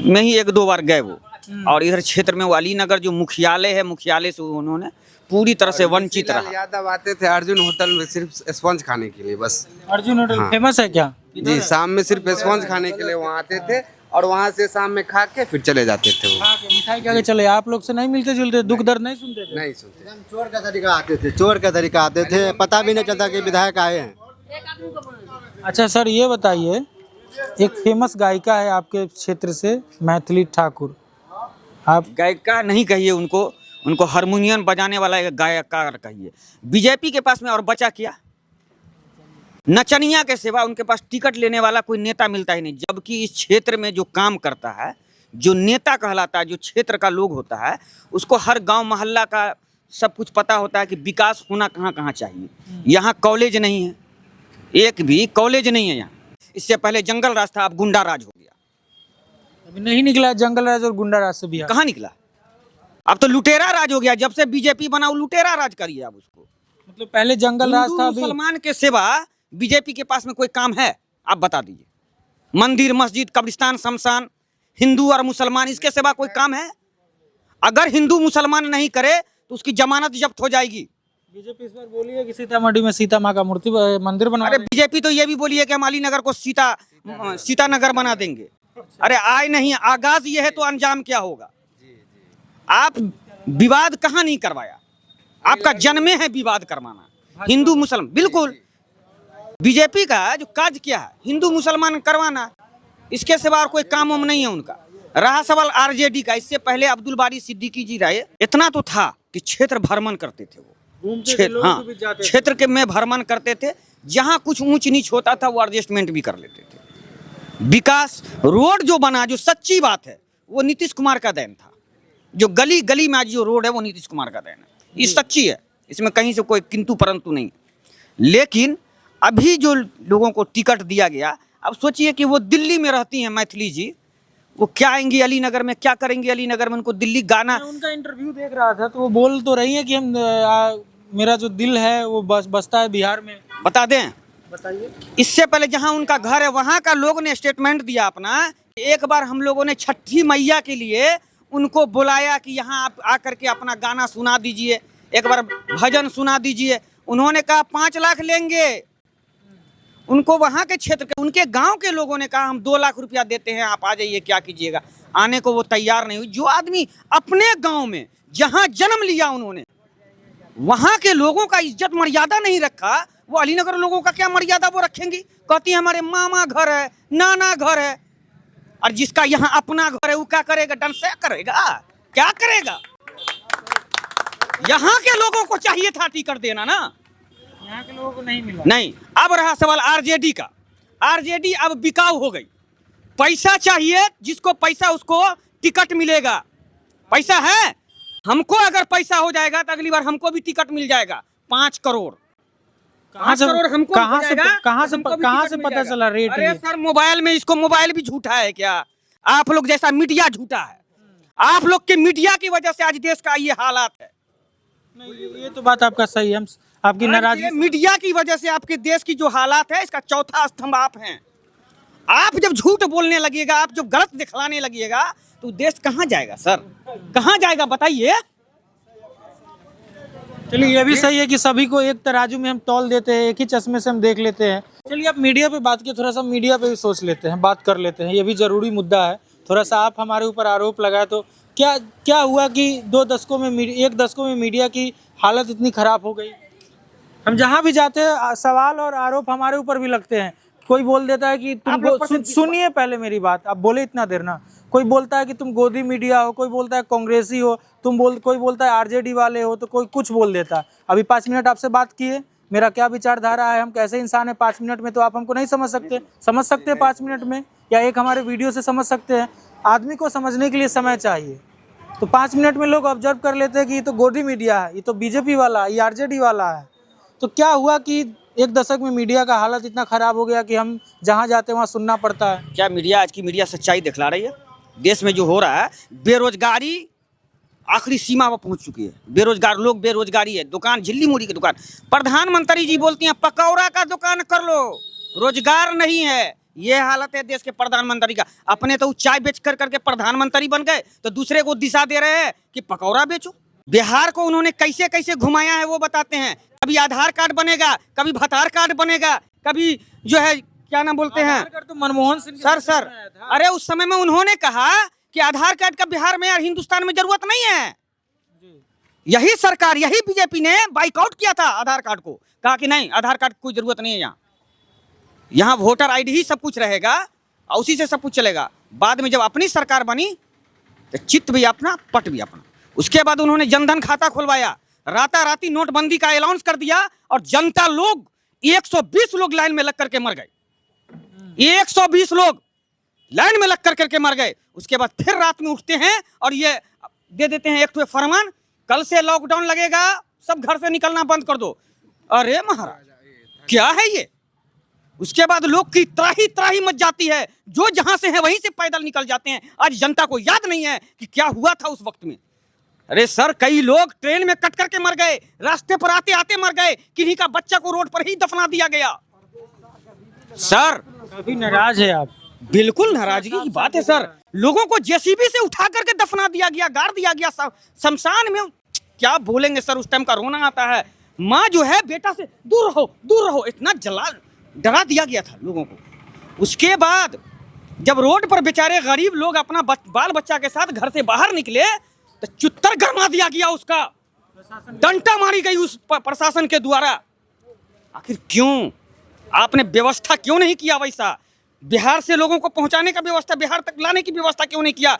में ही 1-2 बार गए वो। और इधर क्षेत्र में वो अलीनगर जो मुख्यालय है, मुख्यालय से उन्होंने पूरी तरह से वंचित रहा।
यादव आते थे अर्जुन होटल में सिर्फ स्पंज खाने के लिए बस।
अर्जुन होटल
हाँ।
फेमस है क्या?
जी, शाम में सिर्फ स्पंज खाने के लिए वहाँ आते थे और वहाँ से शाम में खा के फिर चले जाते थे वो।
मिठाई क्या चले, आप लोग से नहीं मिलते जुलते, दुख दर्द नहीं सुनते थे?
नहीं सुनते।
चोर का तरीका आते थे, चोर का तरीका आते थे, पता भी नहीं चलता कि विधायक आए हैं।
अच्छा सर, ये बताइए, एक फेमस गायिका है आपके क्षेत्र से, मैथिली ठाकुर, आप
गायिका नहीं कहिए उनको, उनको हारमोनियम बजाने वाला एक गायकार कहिए। बीजेपी के पास में और बचा क्या? नचनिया के सिवा उनके पास टिकट लेने वाला कोई नेता मिलता ही नहीं। जबकि इस क्षेत्र में जो काम करता है, जो नेता कहलाता है, जो क्षेत्र का लोग होता है, उसको हर गांव मोहल्ला का सब कुछ पता होता है कि विकास होना कहाँ कहाँ चाहिए। यहाँ कॉलेज नहीं है, एक भी कॉलेज नहीं है यहाँ। इससे पहले जंगल राज था, अब गुंडा राज हो गया।
अभी नहीं निकला जंगल राज और गुंडा राज से बिहार?
कहाँ निकला? अब तो लुटेरा राज हो गया। जब से बीजेपी बना, वो लुटेरा राज करिए आप उसको।
मतलब पहले जंगल राज था, अभी
मुसलमान के सिवा बीजेपी के पास में कोई काम है? आप बता दीजिए। मंदिर, मस्जिद, कब्रिस्तान, शमशान, हिंदू और मुसलमान, इसके सिवा कोई काम है? अगर हिंदू मुसलमान नहीं करे तो उसकी जमानत जब्त हो जाएगी।
बीजेपी इस बार बोली है कि सीतामढ़ी में सीता माँ का मूर्ति मंदिर बना।
अरे बीजेपी तो ये भी बोली है कि हम अलीनगर को सीतानगर बना देंगे। अरे आए नहीं, आगाज ये है तो अंजाम क्या होगा? आप विवाद कहाँ नहीं करवाया? आपका जन्मे है विवाद करवाना, हिंदू मुसलमान। बिल्कुल, बीजेपी का जो काज क्या है, हिंदू मुसलमान करवाना, इसके सिवा और कोई काम वाम नहीं है उनका। रहा सवाल आरजेडी का, इससे पहले अब्दुल बारी सिद्दीकी जी रहे। इतना तो था कि क्षेत्र भ्रमण करते थे वो, हाँ, क्षेत्र के में भ्रमण करते थे। जहाँ कुछ ऊंच नीच होता था वो एडजस्टमेंट भी कर लेते थे। विकास रोड जो बना, जो सच्ची बात है, वो नीतीश कुमार का देन था। जो गली गली में आज जो रोड है वो नीतीश कुमार का देन है। ये सच्ची है, इसमें कहीं से कोई किंतु परंतु नहीं। लेकिन अभी जो लोगों को टिकट दिया गया, अब सोचिए कि वो दिल्ली में रहती हैं मैथिली जी, वो क्या आएंगी अलीनगर में, क्या करेंगी अलीनगर में? उनको दिल्ली गाना।
उनका इंटरव्यू देख रहा था तो वो बोल तो रही है कि हम मेरा जो दिल है वो बसता है बिहार में।
बता दें,
बताइए।
इससे पहले जहां उनका घर है वहां का लोग ने स्टेटमेंट दिया अपना। एक बार हम लोगों ने छठी मैया के लिए उनको बुलाया कि यहाँ आप आकर के अपना गाना सुना दीजिए, एक बार भजन सुना दीजिए। उन्होंने कहा 5 लाख लेंगे। उनको वहाँ के क्षेत्र के, उनके गांव के लोगों ने कहा हम 2 लाख रुपया देते हैं, आप आ जाइए, क्या कीजिएगा। आने को वो तैयार नहीं हुई। जो आदमी अपने गांव में जहां जन्म लिया उन्होंने, वहां के लोगों का इज्जत मर्यादा नहीं रखा, वो अलीनगर लोगों का क्या मर्यादा वो रखेंगी? कहती है हमारे मामा घर है, नाना घर है। और जिसका यहाँ अपना घर है वो क्या करेगा? डांस करेगा? क्या करेगा? यहाँ के लोगों को चाहिए था टिकट देना ना,
यहाँ के लोगों को नहीं मिला।
नहीं। अब रहा सवाल आरजेडी का। आरजेडी अब बिकाऊ हो गई। पैसा चाहिए, जिसको पैसा उसको टिकट मिलेगा। पैसा है, हमको अगर पैसा हो जाएगा तो अगली बार हमको भी टिकट मिल जाएगा। 5 करोड़, 5 करोड़ हमको
कहाँ से पता चला रेट?
अरे सर, मोबाइल में, इसको मोबाइल भी झूठा है क्या? आप लोग जैसा मीडिया झूठा है। आप लोग के मीडिया की वजह से आज देश का ये हालात है।
नहीं, ये तो बात आपका सही है। आपकी नाराजगी
मीडिया की वजह से आपके देश की जो हालात है, इसका चौथा स्तंभ आप हैं। आप जब झूठ बोलने लगिएगा, आप जब गलत दिखलाने लगिएगा, तो देश कहाँ जाएगा सर? कहाँ जाएगा बताइए?
चलिए, ये भी सही है कि सभी को एक तराजू में हम तौल देते हैं, एक ही चश्मे से हम देख लेते हैं। चलिए, अब मीडिया पे बात की, थोड़ा सा मीडिया पे भी सोच लेते हैं, बात कर लेते हैं। ये भी जरूरी मुद्दा है। थोड़ा सा आप हमारे ऊपर आरोप लगाए तो क्या हुआ कि 1 दशकों में मीडिया की हालत इतनी खराब हो गई? हम जहाँ भी जाते हैं सवाल और आरोप हमारे ऊपर भी लगते हैं। कोई बोल देता है कि तुम सुनिए पहले मेरी बात, आप बोले इतना देर ना। कोई बोलता है कि तुम गोदी मीडिया हो, कोई बोलता है कांग्रेसी हो, कोई बोलता है आरजेडी वाले हो, तो कोई कुछ बोल देता है। अभी 5 मिनट आपसे बात किए, मेरा क्या विचारधारा है, हम कैसे इंसान है, 5 मिनट में तो आप हमको नहीं समझ सकते। समझ सकते हैं 5 मिनट में, या एक हमारे वीडियो से समझ सकते हैं। आदमी को समझने के लिए समय चाहिए। तो 5 मिनट में लोग ऑब्जर्व कर लेते हैं कि ये तो गोदी मीडिया है, ये तो बीजेपी वाला है, ये आरजेडी वाला है। तो क्या हुआ कि 1 दशक में मीडिया का हालत इतना खराब हो गया कि हम जहाँ जाते हैं वहाँ सुनना पड़ता है?
क्या मीडिया, आज की मीडिया सच्चाई दिखला रही है? देश में जो हो रहा है, बेरोजगारी आखिरी सीमा पर पहुंच चुकी है। बेरोजगार लोग, बेरोजगारी है, दुकान, झिल्ली मुड़ी की दुकान। प्रधानमंत्री जी बोलती हैं पकौड़ा का दुकान कर लो, रोजगार नहीं है। ये हालत है देश के प्रधानमंत्री का। अपने तो चाय बेच कर करके प्रधानमंत्री बन गए, तो दूसरे को दिशा दे रहे हैं कि पकौड़ा बेचो। बिहार को उन्होंने कैसे कैसे घुमाया है वो बताते हैं। कभी आधार कार्ड बनेगा, कभी भतार कार्ड बनेगा, कभी जो है क्या नाम बोलते हैं
तो मनमोहन सिंह
सर अरे उस समय में उन्होंने कहा कि आधार कार्ड का बिहार में और हिंदुस्तान में जरूरत नहीं है। यही सरकार, यही बीजेपी ने बाइकआउट किया था आधार कार्ड को, कहा कि नहीं आधार कार्ड की कोई जरूरत नहीं है, यहाँ वोटर आईडी ही सब कुछ रहेगा और उसी से सब कुछ चलेगा। बाद में जब अपनी सरकार बनी तो चित्त भी अपना पट भी अपना। उसके बाद उन्होंने जनधन खाता खुलवाया, राताराती नोटबंदी का ऐलान कर दिया और जनता लोग 120 लोग लाइन में लग करके मर गए। 120 लोग लाइन में लग करके मर गए। उसके बाद फिर रात में उठते हैं और ये दे देते हैं एक तो फरमान, कल से लॉकडाउन लगेगा, सब घर से निकलना बंद कर दो। अरे महाराज क्या है ये। उसके बाद लोग की त्राही मच जाती है, जो जहां से है वहीं से पैदल निकल जाते हैं। आज जनता को याद नहीं है कि क्या हुआ था उस वक्त में। अरे सर कई लोग ट्रेन में कट करके मर गए, रास्ते पर आते आते मर गए, किन्हीं का बच्चा को रोड पर ही दफना दिया गया। सर
काफी नाराज है आप।
बिल्कुल नाराजगी की बात है सर। लोगों को जेसीबी से उठा करके दफना दिया गया, गाड़ दिया गया शमशान में। क्या बोलेंगे सर, उस टाइम का रोना आता है। माँ जो है बेटा से दूर रहो इतना डरा दिया गया था लोगों को। उसके बाद जब रोड पर बेचारे गरीब लोग अपना बाल बच्चा के साथ घर से बाहर निकले तो चुत्तर गरमा दिया गया, उसका डंटा मारी गई उस प्रशासन के द्वारा। आखिर क्यों आपने व्यवस्था क्यों नहीं किया वैसा? बिहार से लोगों को पहुंचाने का व्यवस्था, बिहार तक लाने की व्यवस्था क्यों नहीं किया?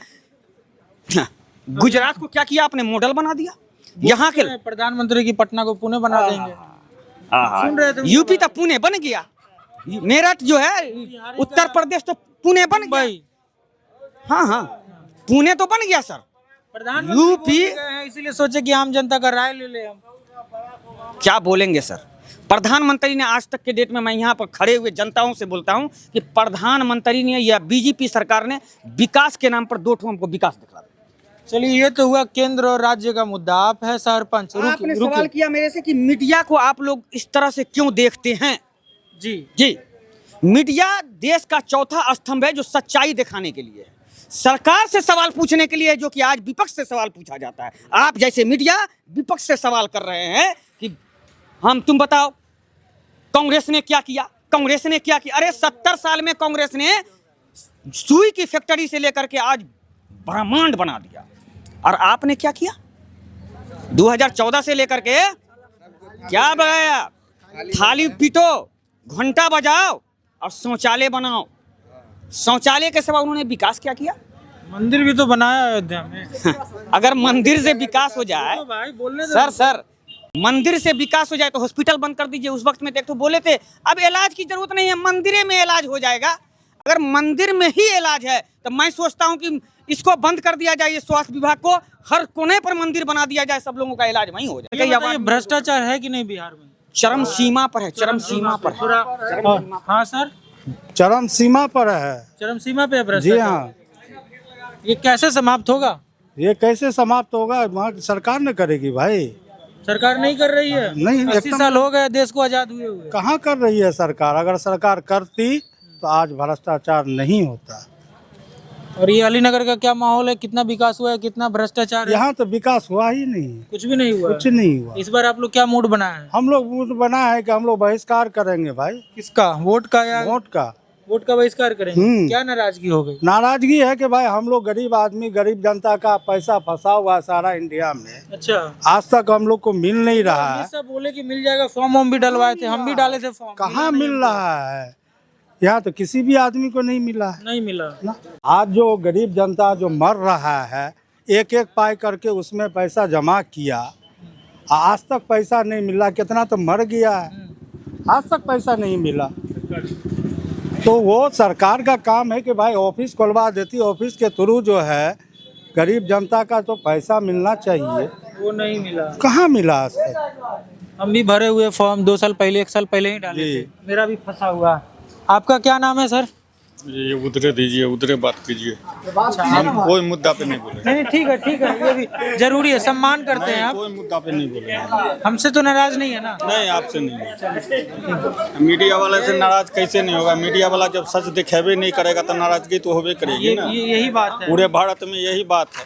गुजरात को क्या किया आपने, मॉडल बना दिया। यहाँ के
प्रधानमंत्री की पटना को पुणे बना देंगे।
सुन रहे थे, यूपी तो पुणे बन गया, मेरठ जो है उत्तर प्रदेश तो पुणे बन गया। हाँ पुणे तो बन गया सर। यूपी
इसीलिए सोचे कि आम जनता का राय ले ले हम।
क्या बोलेंगे सर। प्रधानमंत्री ने आज तक के डेट में, मैं यहाँ पर खड़े हुए जनताओं से बोलता हूँ कि प्रधानमंत्री ने या बीजेपी सरकार ने विकास के नाम पर 2 ठो हमको विकास दिखा।
चलिए ये तो हुआ केंद्र और राज्य का मुद्दा। आप है सरपंच।
आपने सवाल किया मेरे से कि मीडिया को आप लोग इस तरह से क्यों देखते हैं। जी मीडिया देश का चौथा स्तंभ है जो सच्चाई दिखाने के लिए है, सरकार से सवाल पूछने के लिए, जो कि आज विपक्ष से सवाल पूछा जाता है। आप जैसे मीडिया विपक्ष से सवाल कर रहे हैं कि तुम बताओ कांग्रेस ने क्या किया, कांग्रेस ने क्या किया। अरे 70 साल में कांग्रेस ने सुई की फैक्ट्री से लेकर के आज ब्रह्मांड बना दिया, और आपने क्या किया 2014 से लेकर के? क्या बनाया? थाली पीटो, घंटा बजाओ और शौचालय बनाओ। शौचालय के सिवा उन्होंने विकास क्या किया?
मंदिर भी तो बनाया अयोध्या में।
अगर मंदिर से विकास हो जाए
तो भाई बोलने
सर मंदिर से विकास हो जाए तो हॉस्पिटल बंद कर दीजिए। उस वक्त में तो बोले थे अब इलाज की जरूरत नहीं है, मंदिर में इलाज हो जाएगा। अगर मंदिर में ही इलाज है तो मैं सोचता हूँ कि इसको बंद कर दिया जाए, स्वास्थ्य विभाग को हर कोने पर मंदिर बना दिया जाए, सब लोगों का इलाज वहीं हो जाए।
भ्रष्टाचार है कि नहीं बिहार में?
चरम सीमा पर है, चरम सीमा पर है।
हाँ सर,
चरम सीमा पर है।
चरम सीमा पे है
जी
भ्रष्टाचार।
हाँ।
ये कैसे समाप्त होगा?
ये कैसे समाप्त होगा? वहाँ सरकार न करेगी भाई।
सरकार नहीं कर रही है।
नहीं,
80 साल हो गए देश को आजाद हुए हुए।
कहाँ कर रही है सरकार? अगर सरकार करती तो आज भ्रष्टाचार नहीं होता।
और ये अलीनगर का क्या माहौल है, कितना विकास हुआ है, कितना भ्रष्टाचार है?
यहाँ तो विकास हुआ ही नहीं,
कुछ भी नहीं हुआ।
कुछ नहीं हुआ।
इस बार आप लोग क्या मूड बनाया है?
हम लोग मूड बना है कि हम लोग बहिष्कार करेंगे भाई।
किसका? वोट का या
वोट का?
वोट का बहिष्कार करेंगे। क्या नाराजगी हो गई?
नाराजगी है कि भाई हम लोग गरीब आदमी, गरीब जनता का पैसा फंसा हुआ है सारा इंडिया में।
अच्छा,
आज तक हम लोग को मिल नहीं रहा है।
सब बोले कि मिल जाएगा, फॉर्म भी डलवाए थे, हम भी डाले थे फॉर्म।
कहाँ मिल रहा है? यहाँ तो किसी भी आदमी को नहीं मिला है।
नहीं मिला
ना। आज जो गरीब जनता जो मर रहा है, एक एक पाई करके उसमें पैसा जमा किया, आज तक पैसा नहीं मिला। कितना तो मर गया है, आज तक पैसा नहीं मिला। तो वो सरकार का काम है कि भाई ऑफिस खुलवा देती, ऑफिस के थ्रू जो है गरीब जनता का तो पैसा मिलना चाहिए, वो नहीं मिला। कहाँ मिला आज तक?
हम भी भरे हुए फॉर्म 2 साल पहले, 1 साल पहले ही डाले थे। मेरा भी फंसा हुआ। आपका क्या नाम है सर?
ये उधरे दीजिए, उधरे बात कीजिए, हम कोई मुद्दा पे नहीं बोले।
नहीं ठीक है, ये भी जरूरी है, सम्मान करते हैं आप।
कोई मुद्दा पे नहीं बोले।
हमसे तो नाराज नहीं है ना?
नहीं, आपसे नहीं। मीडिया वाले से नाराज कैसे नहीं होगा? मीडिया वाला जब सच दिखेबे नहीं करेगा तो नाराजगी तो होबे करेगी ना।
यही बात है,
पूरे भारत में यही बात है।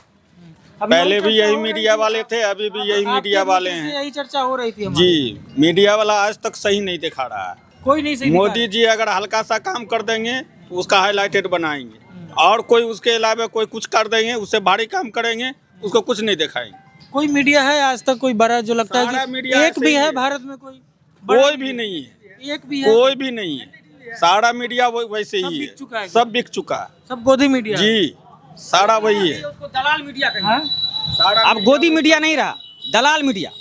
पहले भी यही मीडिया वाले थे, अभी भी यही मीडिया वाले हैं।
यही चर्चा हो रही थी
जी, मीडिया वाला आज तक सही नहीं दिखा रहा है।
कोई नहीं सही
मोदी जी अगर हल्का सा काम कर देंगे तो उसका हाईलाइटेड बनाएंगे, और कोई उसके अलावा कोई कुछ कर देंगे, उससे भारी काम करेंगे, उसको कुछ नहीं दिखाएंगे।
कोई मीडिया है आज तक कोई बड़ा जो लगता है कि एक भी है भारत में? कोई
भी नहीं है,
एक भी है?
कोई भी नहीं है। सारा मीडिया वैसे ही है, सब बिक चुका है,
सब गोदी मीडिया
जी, सारा वही है।
दलाल मीडिया कहेंगे। अब गोदी मीडिया नहीं रहा, दलाल मीडिया।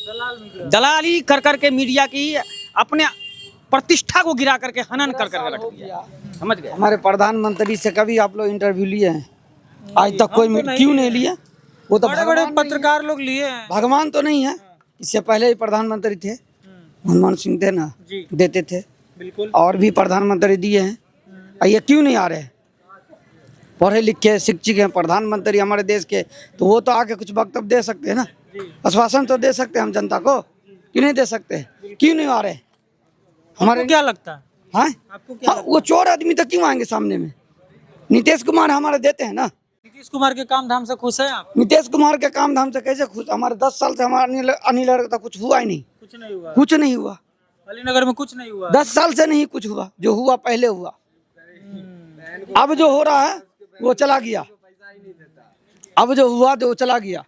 दलाली कर करके मीडिया की अपने प्रतिष्ठा को गिरा करके हनन कर करके रख दिया, समझ गए?
हमारे प्रधानमंत्री से कभी आप लोग इंटरव्यू लिए हैं? आज तक कोई क्यों नहीं लिया? वो तो
बड़े बड़े पत्रकार लोग लिए हैं।
भगवान तो नहीं है, इससे पहले ही प्रधानमंत्री थे, मनमोहन सिंह थे ना, देते थे,
बिल्कुल,
और भी प्रधानमंत्री दिए हैं। ये क्यों नहीं आ रहे? पढ़े लिखे शिक्षित हैं प्रधानमंत्री हमारे देश के, तो वो तो आके कुछ वक्तव्य दे सकते हैं ना, आश्वासन तो दे सकते हैं हम जनता को, क्यों नहीं दे सकते? क्यों नहीं आ रहे?
हमारे क्या लगता है?
हाँ,
आपको क्या
वो चोर आदमी तक क्यों आएंगे सामने में? नीतीश कुमार हमारे देते हैं ना।
नीतीश कुमार के काम धाम से खुश हैं आप?
नीतीश कुमार के काम धाम से कैसे खुश? हमारे 10 साल से हमारे अनिल का कुछ हुआ ही नहीं,
कुछ नहीं हुआ,
कुछ नहीं हुआ।
अलीनगर में कुछ नहीं हुआ,
10 साल से नहीं कुछ हुआ, जो हुआ पहले हुआ। अब जो हो रहा है वो चला गया, अब जो हुआ तो वो चला गया।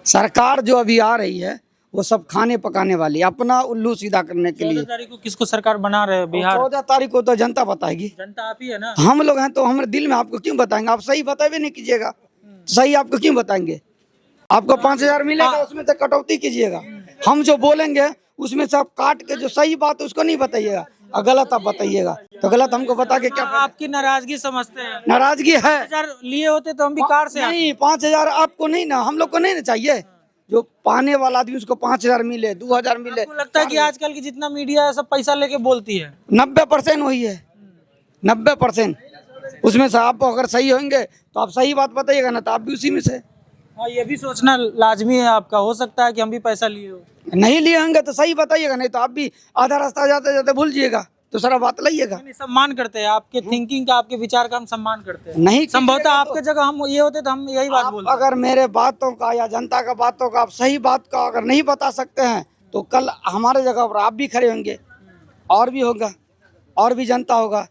सरकार जो अभी आ रही है वो सब खाने पकाने वाली, अपना उल्लू सीधा करने के लिए।
14 तारीख को किसको सरकार बना रहे हैं बिहार?
14 तारीख को तो जनता बताएगी।
जनता आप ही है ना?
हम लोग हैं तो हमारे दिल में, आपको क्यों बताएंगे? आप सही बतावे नहीं कीजिएगा, सही आपको क्यों बताएंगे? आपको 5000 मिलेगा, उसमें से कटौती कीजिएगा। हम जो बोलेंगे उसमें से आप काट के जो सही बात है उसको नहीं बताइएगा, और गलत आप बताइएगा, तो गलत हमको बता के क्या?
आपकी नाराजगी समझते हैं?
नाराजगी है।
5000 लिए होते तो हम भी कार से
नहीं, 5000 आपको नहीं ना, हम लोग को नहीं ना चाहिए। जो पाने वाला आदमी उसको 5000 मिले, 2000 मिले।
आपको लगता है कि आजकल की जितना मीडिया है सब पैसा लेके बोलती है?
90% वही है, 90%। उसमें से आप अगर सही होंगे तो आप सही बात बताइएगा, ना तो आप भी उसी में से।
हाँ, ये भी सोचना लाजमी है आपका। हो सकता है कि हम भी पैसा लिए हो,
नहीं लिए होंगे तो सही बताइएगा, नहीं तो आप भी आधा रास्ता जाते जाते भूल जाइएगा, तो सारा बात लाइएगा।
नहीं, सम्मान करते हैं आपके थिंकिंग का, आपके विचार का हम सम्मान करते हैं।
नहीं,
संभवतः आपके जगह हम ये होते तो हम यही बात बोलते।
अगर मेरे बातों का या जनता का बातों का आप सही बात का अगर नहीं बता सकते हैं तो कल हमारे जगह पर आप भी खड़े होंगे, और भी होगा, और भी जनता होगा,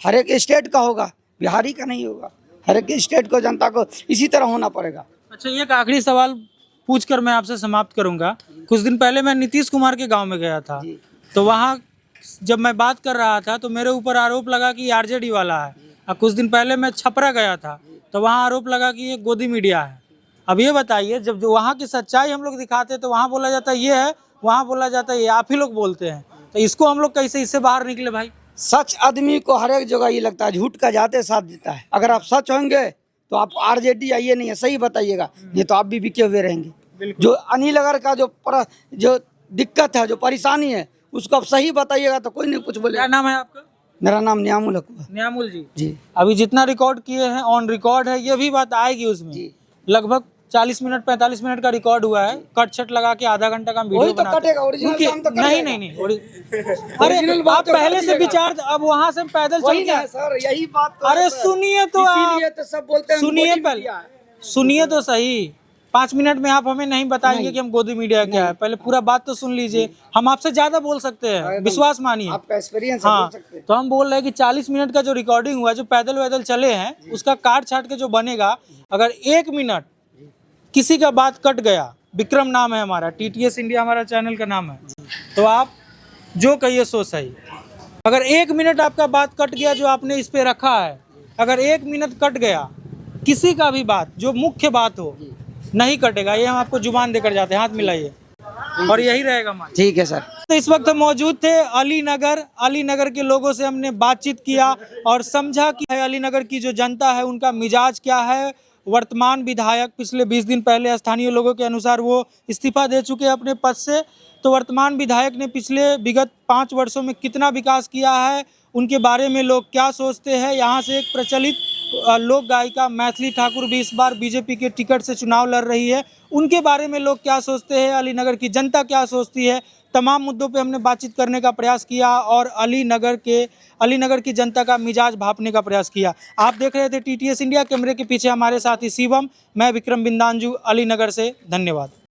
हर एक स्टेट का होगा, बिहारी का नहीं होगा। हर एक स्टेट को, जनता को इसी तरह होना पड़ेगा।
अच्छा, एक आखिरी सवाल पूछकर मैं आपसे समाप्त करूंगा। कुछ दिन पहले मैं नीतीश कुमार के गांव में गया था, तो वहाँ जब मैं बात कर रहा था तो मेरे ऊपर आरोप लगा कि आरजेडी वाला है। और कुछ दिन पहले मैं छपरा गया था तो वहाँ आरोप लगा कि ये गोदी मीडिया है। अब ये बताइए, जब जो वहाँ की सच्चाई हम लोग दिखाते हैं तो वहाँ बोला जाता है ये है, वहाँ बोला जाता है ये, आप ही लोग बोलते हैं, तो इसको हम लोग कैसे इससे बाहर निकले भाई?
सच आदमी को हर एक जगह ये लगता है, झूठ का जाते साथ देता है। अगर आप सच होंगे तो आप आरजेडी आइए, नहीं है सही बताइएगा, नहीं तो आप भी बिके हुए रहेंगे। जो अनिल का जो दिक्कत है, जो परेशानी है, उसको आप सही बताइएगा तो कोई नहीं कुछ बोले।
क्या नाम है आपका?
मेरा नाम न्यामुल है।
न्यामुल जी।
जी,
अभी जितना रिकॉर्ड किए हैं ऑन रिकॉर्ड है, ये भी बात आएगी उसमें। लगभग 40 मिनट 45 मिनट का रिकॉर्ड हुआ है, कट छट लगा के आधा घंटा का वीडियो
तो कटेगा, ओरिजिनल काम तो
नहीं नहीं नहीं अरे आप पहले से विचार, अब वहाँ से पैदल चल के
सर, यही बात तो
अरे सुनिए तो आप,
तो सब बोलते हैं
सुनिए पहले, सुनिए तो सही। 5 मिनट में आप हमें नहीं बताएंगे कि हम गोदी मीडिया क्या है, पहले पूरा बात तो सुन लीजिए। हम आपसे ज्यादा बोल सकते हैं, विश्वास मानिए,
आपका एक्सपीरियंस
हाँ। तो हम बोल रहे हैं कि 40 मिनट का जो रिकॉर्डिंग हुआ, जो पैदल वैदल चले हैं, उसका काट छाट के जो बनेगा, अगर 1 मिनट किसी का बात कट गया, विक्रम नाम है हमारा, TTS इंडिया हमारा चैनल का नाम है, तो आप जो कहिए सो सही। अगर 1 मिनट आपका बात कट गया जो आपने इस पे रखा है, अगर 1 मिनट कट गया किसी का भी बात, जो मुख्य बात हो, नहीं कटेगा। ये हम आपको जुबान देकर जाते हैं, हाथ मिलाइए, और यही रहेगा मान।
ठीक है सर।
तो इस वक्त हम मौजूद थे अलीनगर के लोगों से हमने बातचीत किया और समझा कि अलीनगर की जो जनता है उनका मिजाज क्या है। वर्तमान विधायक पिछले 20 दिन पहले स्थानीय लोगों के अनुसार वो इस्तीफा दे चुके हैं अपने पद से। तो वर्तमान विधायक ने पिछले विगत 5 वर्षों में कितना विकास किया है, उनके बारे में लोग क्या सोचते हैं। यहाँ से एक प्रचलित लोक गायिका मैथिली ठाकुर भी इस बार बीजेपी के टिकट से चुनाव लड़ रही है, उनके बारे में लोग क्या सोचते हैं, अलीनगर की जनता क्या सोचती है, तमाम मुद्दों पे हमने बातचीत करने का प्रयास किया और अलीनगर की जनता का मिजाज भांपने का प्रयास किया। आप देख रहे थे TTS इंडिया। कैमरे के पीछे हमारे साथी शिवम, मैं विक्रम बिंदांजू, अलीनगर से। धन्यवाद।